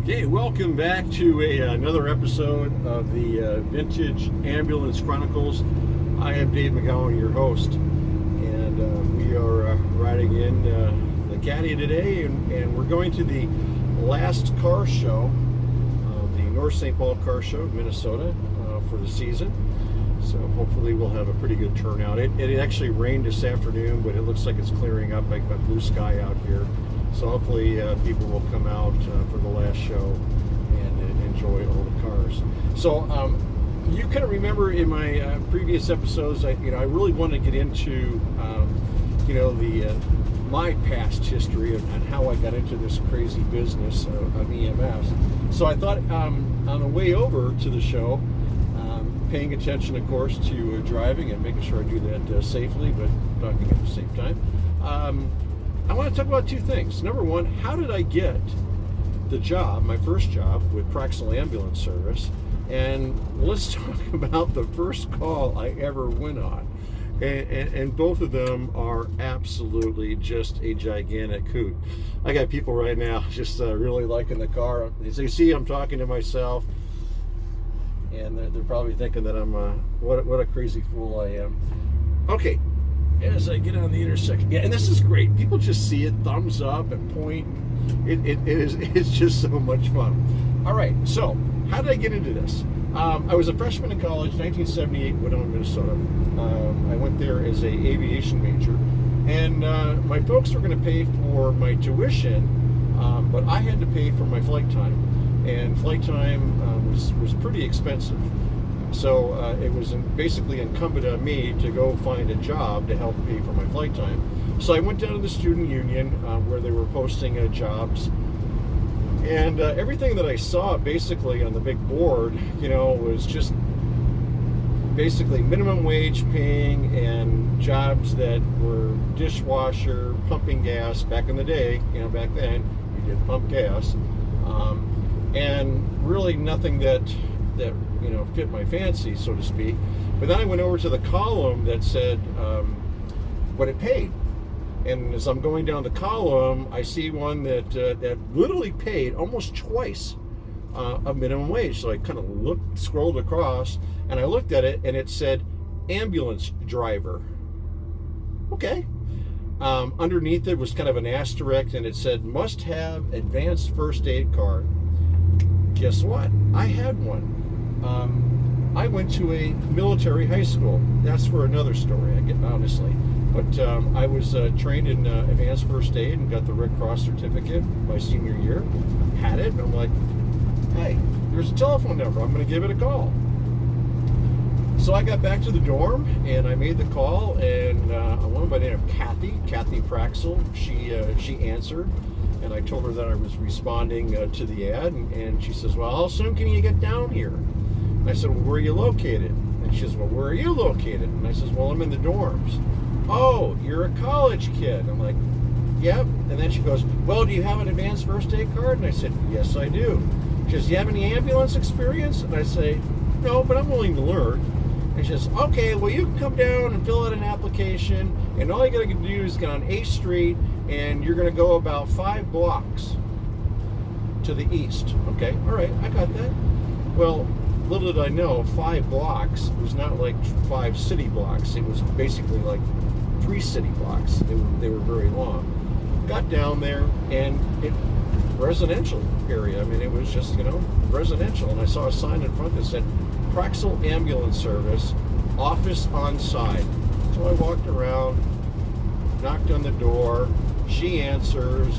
Okay, welcome back to another episode of the Vintage Ambulance Chronicles. I am Dave McGowan, your host, and we are riding in the Caddy today, and we're going to the last car show, the North St. Paul Car Show in Minnesota for the season. So hopefully we'll have a pretty good turnout. It actually rained this afternoon, but it looks like it's clearing up. I've got blue sky out here. So hopefully people will come out for the last show and enjoy all the cars. So you kind of remember in my previous episodes, I really want to get into my past history and how I got into this crazy business of EMS. So I thought on the way over to the show, paying attention, of course, to driving and making sure I do that safely, but talking at the same time. I want to talk about two things. Number one, how did I get the job, my first job with Praxel Ambulance service? And let's talk about the first call I ever went on. And both of them are absolutely just a gigantic hoot. I got people right now just really liking the car. As they see I'm talking to myself, and they're probably thinking that I'm what a crazy fool I am. Okay. As I get on the intersection, and this is great. People just see it, thumbs up and point. It's just so much fun. All right, so how did I get into this? I was a freshman in college, 1978, Winona, Minnesota. I went there as a aviation major, and my folks were going to pay for my tuition, but I had to pay for my flight time, and flight time was pretty expensive. So it was basically incumbent on me to go find a job to help pay for my flight time. So I went down to the student union where they were posting jobs, and everything that I saw basically on the big board, was just basically minimum wage paying and jobs that were dishwasher, pumping gas. Back in the day, back then you did pump gas, and really nothing that fit my fancy, so to speak. But then I went over to the column that said what it paid, and as I'm going down the column, I see one that literally paid almost twice a minimum wage. So I kind of scrolled across, and I looked at it, and it said ambulance driver. Okay. Underneath it was kind of an asterisk, and it said must have advanced first aid card. Guess what? I had one. I went to a military high school. That's for another story, honestly. But I was trained in advanced first aid and got the Red Cross certificate my senior year. Had it, and I'm like, hey, there's a telephone number. I'm going to give it a call. So I got back to the dorm, and I made the call, and a woman by the name of Kathy Praxel, she answered. And I told her that I was responding to the ad, and she says, well, how soon can you get down here? And I said, well, where are you located? And she says, well, where are you located? And I says, well, I'm in the dorms. Oh, you're a college kid. I'm like, yep. And then she goes, well, do you have an advanced first aid card? And I said, yes, I do. She says, do you have any ambulance experience? And I say, no, but I'm willing to learn. And she says, okay, well, you can come down and fill out an application, and all you got to do is get on 8th Street, and you're going to go about 5 blocks to the east. Okay, all right, I got that. Well, little did I know, 5 blocks was not like 5 city blocks. It was basically like 3 city blocks. They were very long. Got down there, and residential area. I mean, it was just, residential. And I saw a sign in front that said, Praxel Ambulance Service, office on site. So I walked around, knocked on the door. She answers,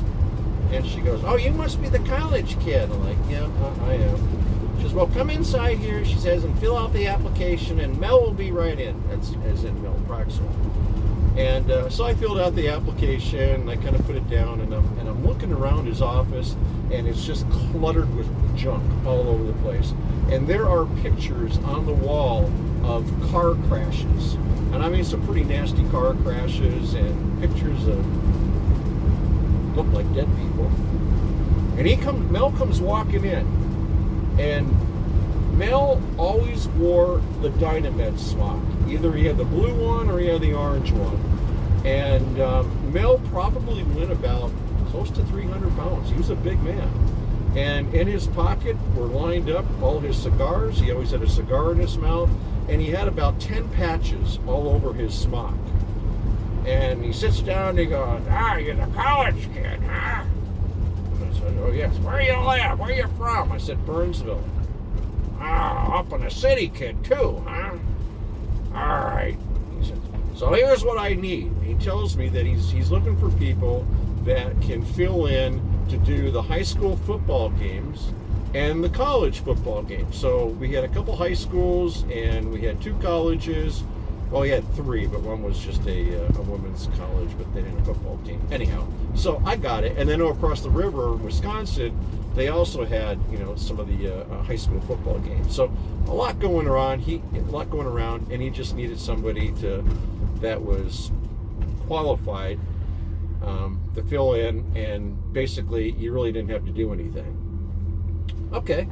and she goes, oh, you must be the college kid. I'm like, yeah, I am. She says, well, come inside here, she says, and fill out the application, and Mel will be right in. That's as in Mel Praxel. And so I filled out the application, and I kind of put it down, and I'm looking around his office, and it's just cluttered with junk all over the place. And there are pictures on the wall of car crashes. And I mean some pretty nasty car crashes and pictures of look like dead people. And Mel comes walking in, and Mel always wore the Dynamed smock. Either he had the blue one or he had the orange one. And Mel probably went about close to 300 pounds. He was a big man. And in his pocket were lined up all his cigars. He always had a cigar in his mouth. And he had about 10 patches all over his smock. And he sits down and he goes, you're the college kid, huh? And I said, oh, yes. Where you live? Where you from? I said, Burnsville. Up in the city, kid, too, huh? All right. He said, so here's what I need. He tells me that he's looking for people that can fill in to do the high school football games and the college football games. So we had a couple high schools and we had 2 colleges. Well, we had 3, but one was just a women's college, but they didn't have a football team. Anyhow, so I got it. And then across the river in Wisconsin, they also had, some of the high school football games. So a lot going around. And he just needed somebody that was qualified to fill in, and basically you really didn't have to do anything. Okay,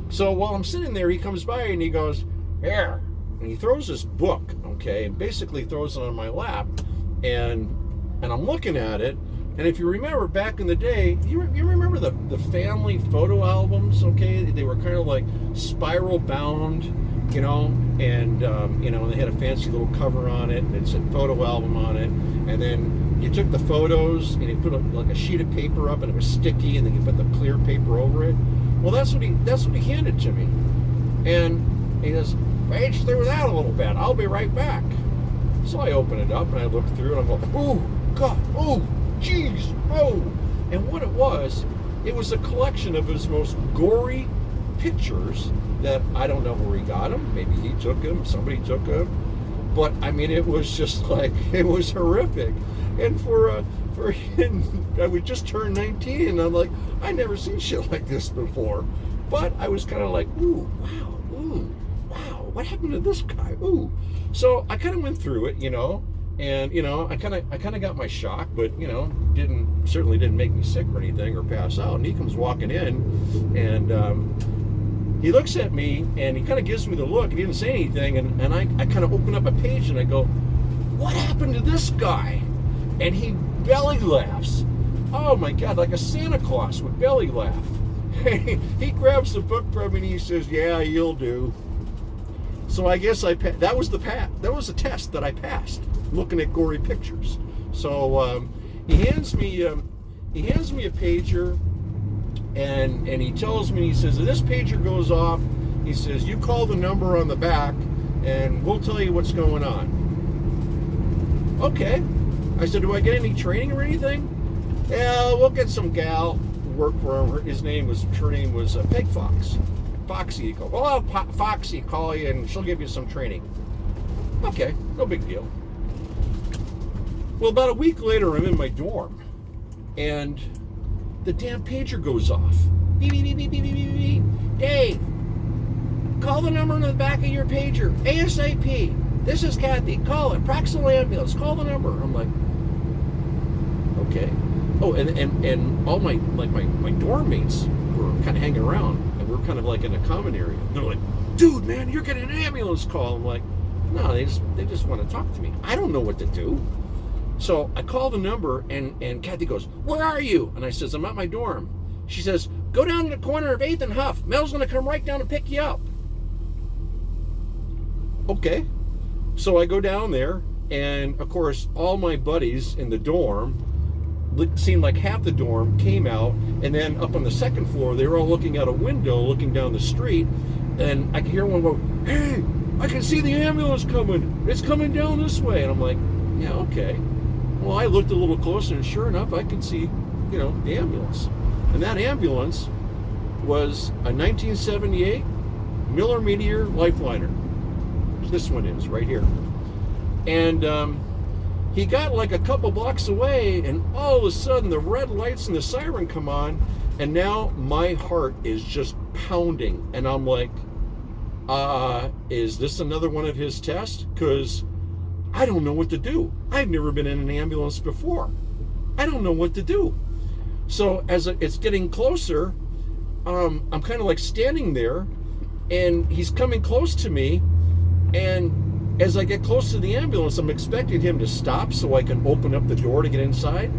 so while I'm sitting there, he comes by and he goes, here, and he throws this book, okay, and basically throws it on my lap, and I'm looking at it. And if you remember back in the day, you remember the family photo albums, okay? They were kind of like spiral bound, and they had a fancy little cover on it, and it said photo album on it. And then you took the photos and you put like a sheet of paper up, and it was sticky, and then you put the clear paper over it. Well, that's what he handed to me. And he goes, page through that a little bit. I'll be right back. So I open it up and I look through and I'm like, oh, God, oh, jeez, oh. And what it was a collection of his most gory pictures that I don't know where he got them. Maybe he took them, somebody took them. But I mean, it was just like, it was horrific. And I would just turn 19 and I'm like, I never seen shit like this before. But I was kind of like, ooh, wow, what happened to this guy? Ooh. So I kind of went through it, and I kind of got my shock, but certainly didn't make me sick or anything or pass out. And he comes walking in, and he looks at me and he kind of gives me the look. He didn't say anything, and I kind of open up a page and I go, what happened to this guy? And he belly laughs. Oh my God, like a Santa Claus would belly laugh. He grabs the book from me and he says, yeah, you'll do. So I guess that was a test that I passed, looking at gory pictures. So he hands me a pager, and he tells me, he says, if this pager goes off, he says, you call the number on the back and we'll tell you what's going on. Okay. I said, do I get any training or anything? Yeah, we'll get some gal to work for him. Her name was Peg Fox. Foxy. Well, I'll Foxy call you and she'll give you some training. Okay, no big deal. Well, about a week later, I'm in my dorm, and the damn pager goes off. Beep, beep, beep, beep, beep, beep, beep. Dave, call the number on the back of your pager. ASAP. This is Kathy. Call it. Praxel Ambulance. Call the number. I'm like, okay. Oh, and all my dorm mates were kind of hanging around. We're kind of like in a common area. They're like, dude, man, you're getting an ambulance call. I'm like, no, they just want to talk to me. I don't know what to do. So I call the number, and Kathy goes, where are you? And I says, I'm at my dorm. She says, go down to the corner of 8th and Huff. Mel's going to come right down and pick you up. Okay. So I go down there, and of course, all my buddies in the dorm, seemed like half the dorm came out, and then up on the second floor, they were all looking out a window, looking down the street, and I could hear one go, hey, I can see the ambulance coming. It's coming down this way. And I'm like, yeah, okay. Well, I looked a little closer, and sure enough, I could see, the ambulance. And that ambulance was a 1978 Miller Meteor Lifeliner. This one is right here. And he got like a couple blocks away, and all of a sudden the red lights and the siren come on, and now my heart is just pounding, and I'm like, is this another one of his tests? Because I don't know what to do. I've never been in an ambulance before. I don't know what to do. So as it's getting closer, I'm kind of like standing there, and he's coming close to me, and as I get close to the ambulance, I'm expecting him to stop so I can open up the door to get inside.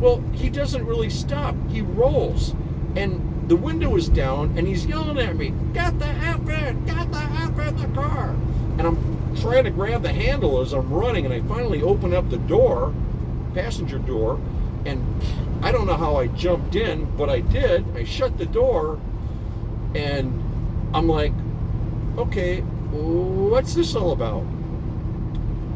Well, he doesn't really stop. He rolls. And the window is down, and he's yelling at me, "Get the F in! Get the F in the car!" And I'm trying to grab the handle as I'm running, and I finally open up the door, passenger door, and I don't know how I jumped in, but I did. I shut the door, and I'm like, okay, what's this all about?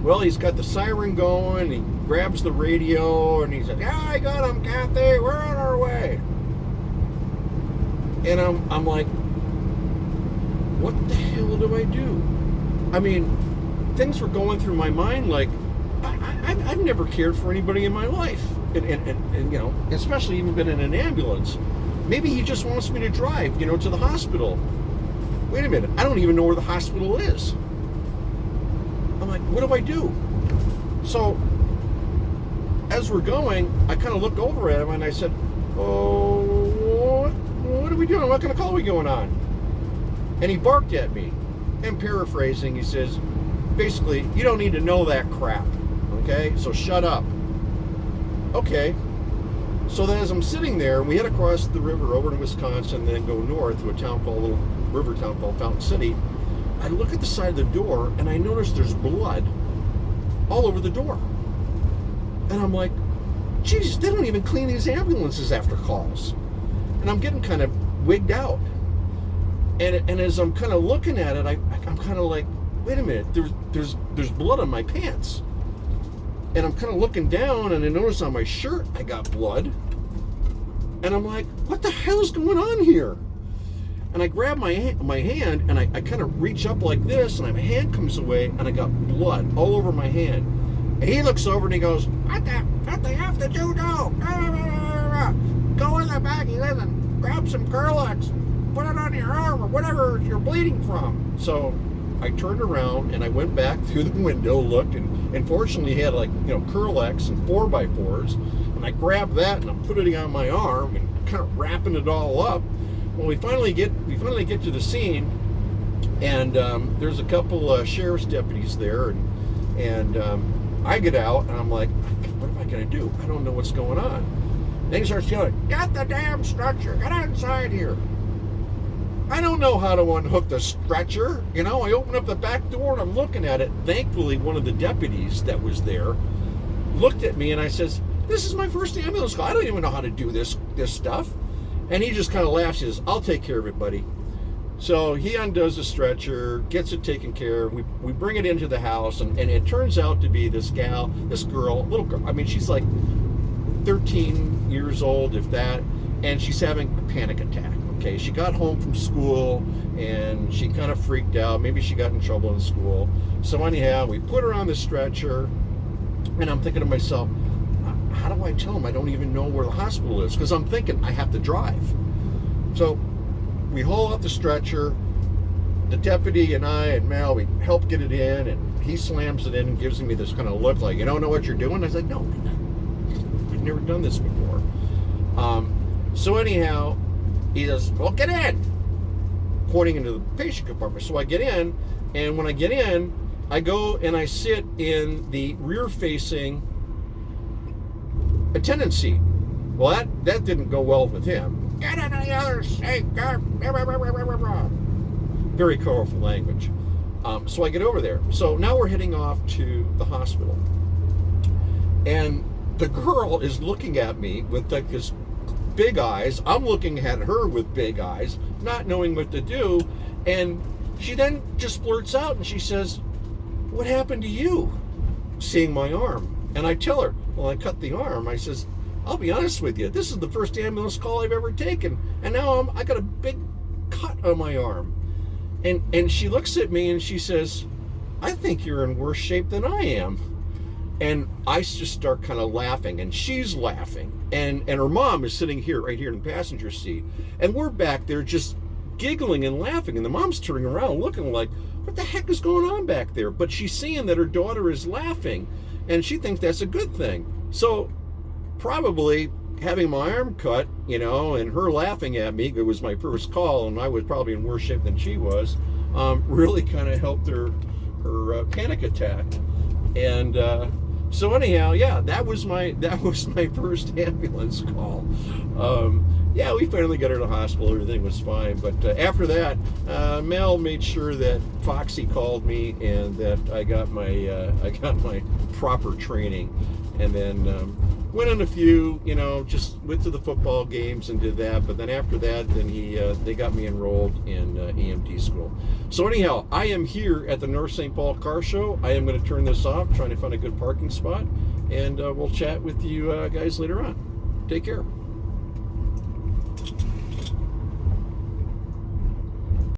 Well, he's got the siren going, he grabs the radio, and he said, "Yeah, I got him, Kathy, we're on our way." And I'm like, what the hell do I do? I mean, things were going through my mind like, I've never cared for anybody in my life. And you know, especially even been in an ambulance. Maybe he just wants me to drive, you know, to the hospital. Wait a minute, I don't even know where the hospital is. I'm like, what do I do? So, as we're going, I kind of looked over at him and I said, "Oh, what are we doing? What kind of call are we going on?" And he barked at me. And paraphrasing, he says, basically, "You don't need to know that crap, okay? So shut up." Okay. So then as I'm sitting there, we head across the river over to Wisconsin, then go north to a town called, a little river town called Fountain City. I look at the side of the door, and I notice there's blood all over the door. And I'm like, geez, they don't even clean these ambulances after calls. And I'm getting kind of wigged out. And as I'm kind of looking at it, I'm kind of like, wait a minute, there's blood on my pants. And I'm kind of looking down, and I notice on my shirt I got blood. And I'm like, what the hell is going on here? And I grab my hand, and I kind of reach up like this, and my hand comes away, and I got blood all over my hand. And he looks over and he goes, what the F did you do? Go in the back, he says, and grab some Curlex, put it on your arm, or whatever you're bleeding from. So I turned around, and I went back through the window, looked, and fortunately he had, like, you know, Curlex and 4x4s, and I grabbed that, and I'm putting it on my arm, and kind of wrapping it all up. Well, we finally get to the scene, and there's a couple sheriff's deputies there, and I get out, and I'm like, what am I going to do? I don't know what's going on. Then he starts yelling, "Get the damn stretcher! Get inside here!" I don't know how to unhook the stretcher. You know, I open up the back door, and I'm looking at it. Thankfully, one of the deputies that was there looked at me, and I says, "This is my first ambulance call. I don't even know how to do this stuff." And he just kind of laughs and says, "I'll take care of it, buddy." So he undoes the stretcher, gets it taken care of. We bring it into the house, and it turns out to be this girl, little girl. I mean, she's like 13 years old, if that, and she's having a panic attack. Okay, she got home from school, and she kind of freaked out. Maybe she got in trouble in school. So anyhow, we put her on the stretcher, and I'm thinking to myself, how do I tell them I don't even know where the hospital is? Because I'm thinking I have to drive. So we haul out the stretcher. The deputy and I and Mal, we help get it in, and he slams it in and gives me this kind of look like, "You don't know what you're doing?" I was like, "No, I've never done this before." So anyhow, he says, "Well, get in," pointing into the patient compartment. So I get in, and when I get in, I go and I sit in the rear-facing attendant seat. Well, that didn't go well with him. "Get into the other seat." Very colorful language. So I get over there. So now we're heading off to the hospital. And the girl is looking at me with like this big eyes. I'm looking at her with big eyes, not knowing what to do. And she then just blurts out and she says, "What happened to you?" Seeing my arm. And I tell her, well, I cut the arm. I says, "I'll be honest with you, this is the first ambulance call I've ever taken, and now I got a big cut on my arm." And she looks at me and she says, "I think you're in worse shape than I am." And I just start kind of laughing, and she's laughing, and her mom is sitting here, right here in the passenger seat, and we're back there just giggling and laughing, and the mom's turning around looking like, what the heck is going on back there? But she's seeing that her daughter is laughing, and she thinks that's a good thing. So probably having my arm cut, you know, and her laughing at me, it was my first call, and I was probably in worse shape than she was, really kind of helped her panic attack. And so anyhow, yeah, that was my first ambulance call. yeah, we finally got her to the hospital. Everything was fine. But after that, Mel made sure that Foxy called me and that I got my proper training, and then went on a few, just went to the football games and did that. But then after that, then they got me enrolled in EMT school. So anyhow, I am here at the North St. Paul Car Show. I am going to turn this off, trying to find a good parking spot, and we'll chat with you guys later on. Take care.